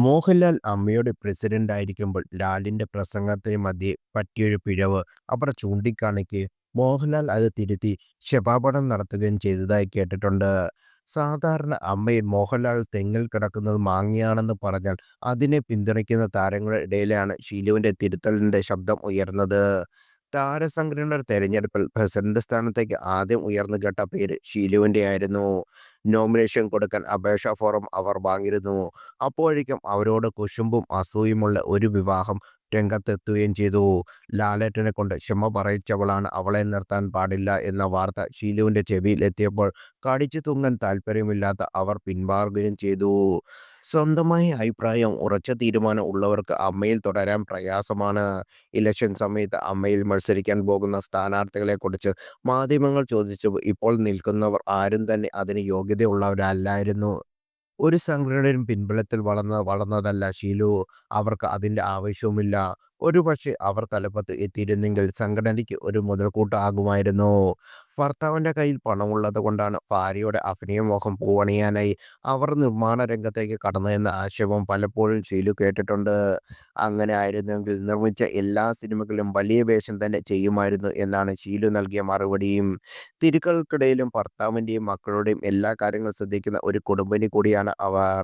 മോഹൻലാൽ അമ്മയുടെ പ്രസിഡന്റായിരിക്കുമ്പോൾ ലാലിന്റെ പ്രസംഗത്തിന് മധ്യേ പറ്റിയൊരു പിഴവ് അവർ ചൂണ്ടിക്കാണിക്കുകയും മോഹൻലാൽ അത് തിരുത്തി ക്ഷമാപണം നടത്തുകയും ചെയ്തതായി കേട്ടിട്ടുണ്ട്. സാധാരണ അമ്മയിൽ മോഹൻലാൽ തെങ്ങിൽ കിടക്കുന്നത് മാങ്ങയാണെന്ന് പറഞ്ഞാൽ അതിനെ പിന്തുണയ്ക്കുന്ന താരങ്ങളുടെ ഇടയിലാണ് ഷീലുവിന്റെ തിരുത്തലിന്റെ ശബ്ദം ഉയർന്നത്. താരസംഘടനയുടെ തെരഞ്ഞെടുപ്പിൽ പ്രസിഡന്റ് സ്ഥാനത്തേക്ക് ആദ്യം ഉയർന്നു കേട്ട പേര് ഷീലുവിന്റെ ആയിരുന്നു. നോമിനേഷൻ കൊടുക്കാൻ അപേക്ഷാ ഫോറം അവർ വാങ്ങിയിരുന്നു. അപ്പോഴേക്കും അവരോട് കുശുമ്പും അസൂയുമുള്ള ഒരു വിവാഹം രംഗത്തെത്തുകയും ചെയ്തു. ലാലേട്ടനെ കൊണ്ട് ക്ഷമ പറയിച്ചവളാണ് അവളെ നിർത്താൻ പാടില്ല എന്ന വാർത്ത ഷീലുവിന്റെ ചെവിയിൽ എത്തിയപ്പോൾ കടിച്ചു തൂങ്ങാൻ താല്പര്യമില്ലാത്ത അവർ പിന്മാറുകയും ചെയ്തു. സ്വന്തമായ അഭിപ്രായം ഉറച്ച തീരുമാനം ഉള്ളവർക്ക് അമ്മയിൽ തുടരാൻ പ്രയാസമാണ്. ഇലക്ഷൻ സമയത്ത് അമ്മയിൽ മത്സരിക്കാൻ പോകുന്ന സ്ഥാനാർത്ഥികളെക്കുറിച്ച് മാധ്യമങ്ങൾ ചോദിച്ചപ്പോൾ ഇപ്പോൾ നിൽക്കുന്നവർ ആരും തന്നെ അതിന് യോഗ്യതയുള്ളവരല്ലായിരുന്നു. ഒരു സംഘടനയും പിൻബലത്തിൽ വളർന്നതല്ല ഷീലു. അവർക്ക് അതിൻ്റെ ആവശ്യവുമില്ല. ഒരുപക്ഷേ അവർ തലപ്പത്ത് എത്തിയിരുന്നെങ്കിൽ സംഘടനയ്ക്ക് ഒരു മുതൽക്കൂട്ട് ആകുമായിരുന്നു. ഭർത്താവിൻ്റെ കയ്യിൽ പണമുള്ളത് കൊണ്ടാണ് ഭാര്യയുടെ അഭിനയമോഹം പൂവണിയാനായി അവർ നിർമ്മാണ രംഗത്തേക്ക് കടന്നതെന്ന ആക്ഷേപം പലപ്പോഴും ഷീലു കേട്ടിട്ടുണ്ട്. അങ്ങനെ ആയിരുന്നെങ്കിൽ നിർമ്മിച്ച എല്ലാ സിനിമകളിലും വലിയ വേഷം തന്നെ ചെയ്യുമായിരുന്നു എന്നാണ് ഷീലു നൽകിയ മറുപടിയും. തിരക്കുകൾക്കിടയിലും ഭർത്താവിൻ്റെയും മക്കളുടെയും എല്ലാ കാര്യങ്ങളും ശ്രദ്ധിക്കുന്ന ഒരു കുടുംബിനി കൂടിയാണ് അവർ.